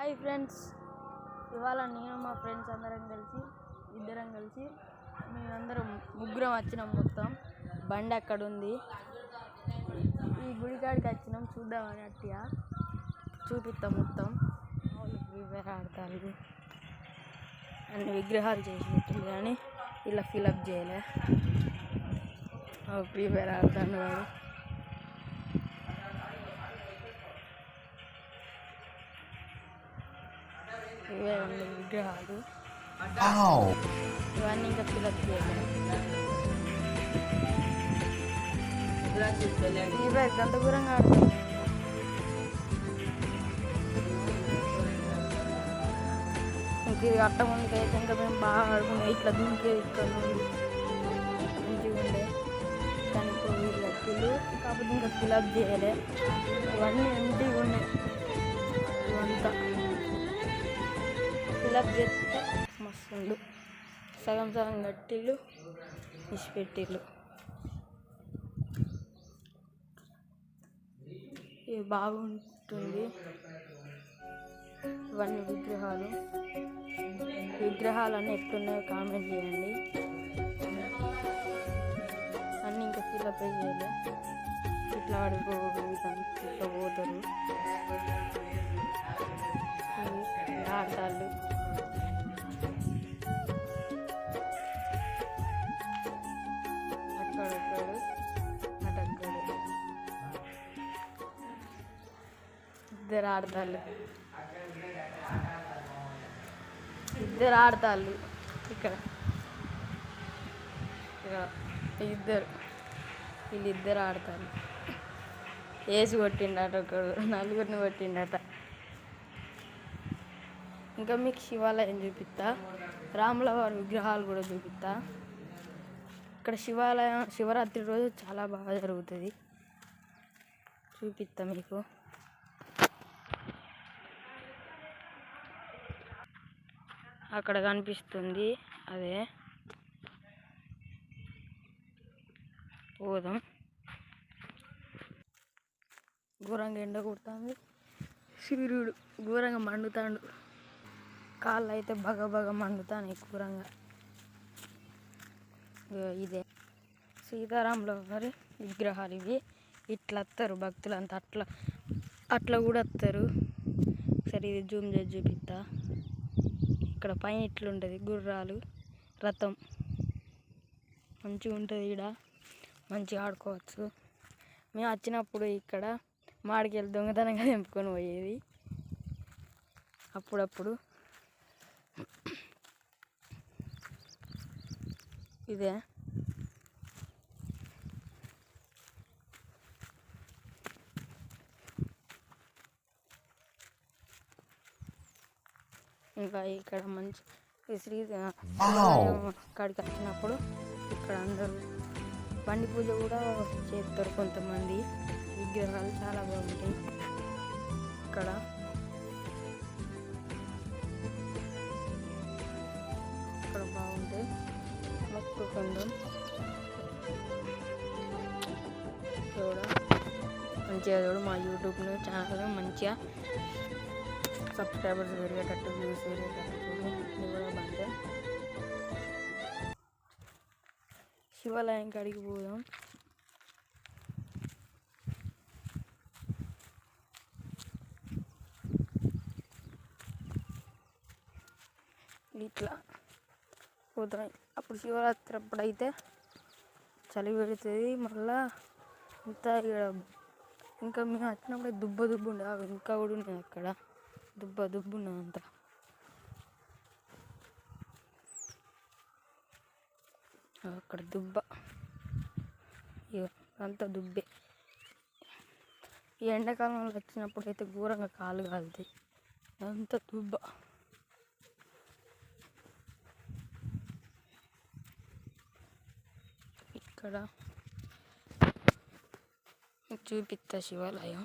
Hi friends, ఇవాళ నేను మా ఫ్రెండ్స్ ఇద్దరం కలిసి మేమందరం ముగ్గురం వచ్చినాం. మొత్తం బండి అక్కడ ఉంది. ఈ గుడికాడికి వచ్చినాం, చూద్దామని అట్టిగా చూపిస్తాం. మొత్తం ఆడతారు, అన్ని విగ్రహాలు చేసినట్టుంది కానీ ఇలా ఫిలప్ చేయలే. ఫ్రీ ఫైర్ ఆడతాను వాడు. ఇవే విగ్రహాలు, ఇవన్నీ ఇంకా ఫిలప్ చేయలేదు. గంట దూరంగా ఆడతాను. ఇంక ఇది అట్ట ముందుకు అయితే ఇంకా మేము బాగా ఆడుకున్నాం. ఇట్లా దింకేది ఇక్కడ నుండి మంచిగా ఉండే, కానీ ఇప్పుడు వీళ్ళు కట్టిళ్ళు, కాకపోతే ఇంకా ఫిలప్ చేయలే. ఇవన్నీ ఎంటిగా ఉన్నాయి. ఇవంతా ఫిలప్ చేస్తే మస్తుండు. సగం సగం కట్టిళ్ళు, ఇచ్చిపెట్టిళ్ళు. ఇది బాగుంటుంది. ఇవన్నీ విగ్రహాలన్నీ ఎట్లున్నాయో కామెంట్ చేయండి. అన్నీ ఇంకా ఫిలప్ చేయలే. ఇట్లా ఆడిపోదు, ఇట్లా పోతారు ఆడతాళ్ళు. అక్కడొక్కడు అటక్కడు ఇద్దరు ఆడతాళ్ళు. ఇక్కడ వీళ్ళిద్దరు ఆడతారు. వేసి కొట్టిండట ఒకడు, నలుగురిని కొట్టిండట. ఇంకా మీకు శివాలయం చూపిస్తా, రాముల వారి విగ్రహాలు కూడా చూపిస్తా. ఇక్కడ శివాలయం శివరాత్రి రోజు చాలా బాగా జరుగుతుంది, చూపిస్తా మీకు. అక్కడ కనిపిస్తుంది అదే, పోదాం. ఘోరంగా ఎండ కొడుతుంది, సూర్యుడు ఘోరంగా మండుతాడు, కాళ్ళు అయితే బగ మండుతాయి ఘోరంగా. ఇదే సీతారాముల వారి విగ్రహాలు ఇవి. ఇట్లా వస్తారు భక్తులంతా, అట్లా కూడా వస్తారు. సరే ఇది జూమ్ చేసి చూపిస్తా. ఇక్కడ పైన ఇట్లుంటుంది గుర్రాలు, రథం మంచిగా ఉంటుంది. ఇక్కడ మంచిగా ఆడుకోవచ్చు. మేము వచ్చినప్పుడు ఇక్కడ మాడికెళ్ళి దొంగతనంగా తెంపుకొని పోయేది అప్పుడప్పుడు. ఇదే ఇంకా ఇక్కడ మంచి శ్రీ కాడికి వచ్చినప్పుడు ఇక్కడ అందరూ బండి పూజ కూడా చేస్తారు కొంతమంది. విగ్రహాలు చాలా బాగుంటాయి. ఇక్కడ బాగుంటాయి. మొక్కుకుందాం మంచిగా చూడు. మా యూట్యూబ్ ఛానల్ మంచిగా సబ్స్క్రైబర్స్ పెరిగేటట్టు, వ్యూస్ పెరిగేటట్టు కూడా బాగా. శివాలయం కాడికి పోదాం. ఇట్లా పోతాం. అప్పుడు శివరాత్రి అప్పుడైతే చలి పెడుతుంది. మళ్ళా ఇంత ఇక్కడ ఇంకా మేము వచ్చినప్పుడు దుబ్బ ఉండే, ఇంకా కూడా ఉన్నాయి అక్కడ. దుబ్బ ఉన్నది అంతా. అక్కడ దుబ్బ, అంతా దుబ్బే. ఈ ఎండాకాలంలో వచ్చినప్పుడు అయితే ఘోరంగా కాలు కాలుతాయి, అంత దుబ్బ. ఇక్కడ చూపిస్తా శివాలయం.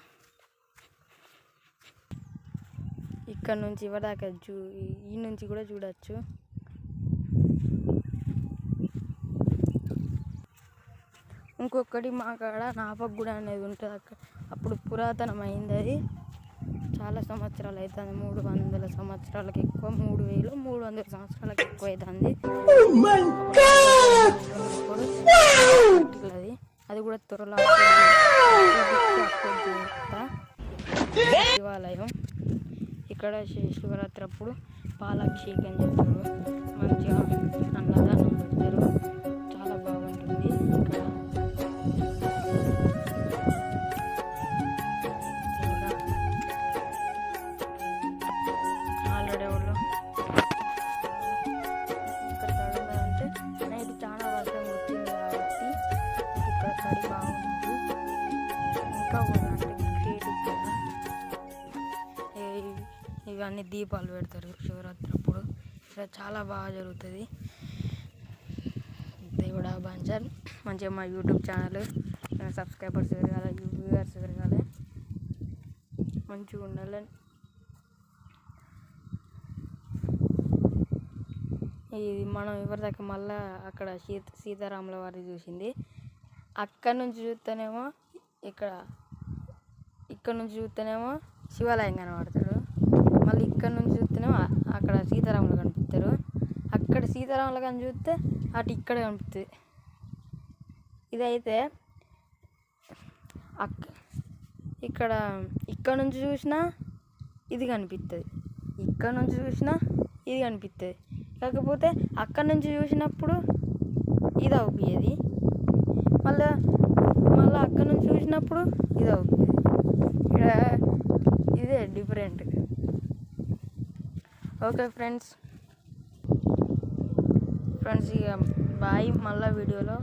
ఇక్కడ నుంచి ఇవ్వదాకా ఈ నుంచి కూడా చూడవచ్చు. ఇంకొకటి మా కాడ నాపక్ గుడి అనేది ఉంటుంది. అప్పుడు పురాతనమైంది అది. చాలా సంవత్సరాలు అవుతుంది, 300 సంవత్సరాలకు ఎక్కువ, 3300 సంవత్సరాలకు ఎక్కువ అవుతుంది. అది కూడా త్వరలో శివాలయం. ఇక్కడ శివరాత్రి అప్పుడు పాలాభిషేకం చేస్తారు, మంచిగా అన్నదానం పెడతారు, చాలా బాగుంటుంది. ఇక్కడ ఆల్రెడీ వాళ్ళు ఇక్కడ తడుందంటే నైట్ చాలా వర్షం వచ్చింది కాబట్టి ఇక్కడ తడి బాగుంటుంది. ఇంకా కూడా అంటే గ్రేట్ ఇక్కడ ఇవన్నీ దీపాలు పెడతారు శివరాత్రి అప్పుడు. ఇక్కడ చాలా బాగా జరుగుతుంది. దేవుడా బంజర్ మంచిగా మా యూట్యూబ్ ఛానల్ సబ్స్క్రైబర్స్ పెరగాలి, వ్యూవర్స్ పెరగాలి, మంచిగా ఉండాలి. ఇది మనం ఎవరిదాకా మళ్ళీ అక్కడ సీతారాముల వారిని చూసింది. అక్కడ నుంచి చూస్తేనేమో ఇక్కడ నుంచి చూస్తేనేమో శివాలయం కనబడతాడు. మళ్ళీ ఇక్కడ నుంచి చూస్తేనేమో అక్కడ సీతారాములు కనిపిస్తారు. అక్కడ సీతారాములు కానీ చూస్తే అటు ఇక్కడ కనిపిస్తుంది. ఇదైతే ఇక్కడ నుంచి చూసినా ఇది కనిపిస్తుంది, ఇక్కడ నుంచి చూసినా ఇది కనిపిస్తుంది. కాకపోతే అక్కడ నుంచి చూసినప్పుడు ఇది అవుతుంది, మళ్ళీ అక్కడ నుంచి చూసినప్పుడు ఇది అవుతుంది. ఇక్కడ ఇదే డిఫరెంట్. ఓకే ఫ్రెండ్స్ ఇక బాయ్. మళ్ళీ వీడియోలో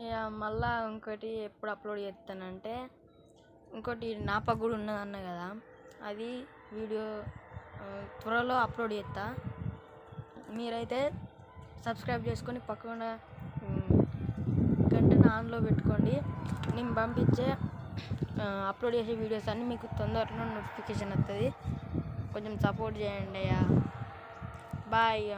ఇక మళ్ళీ ఇంకోటి ఎప్పుడు అప్లోడ్ చేస్తానంటే, ఇంకోటి నాపకు కూడా ఉన్నదన్న కదా, అది వీడియో త్వరలో అప్లోడ్ చేస్తా. మీరైతే సబ్స్క్రైబ్ చేసుకొని పక్కన గంటను ఆన్లో పెట్టుకోండి. నేను పంపించే అప్లోడ్ చేసే వీడియోస్ అన్నీ మీకు తొందరలో నోటిఫికేషన్ వస్తుంది. కొంచెం సపోర్ట్ చేయండి. బాయ్.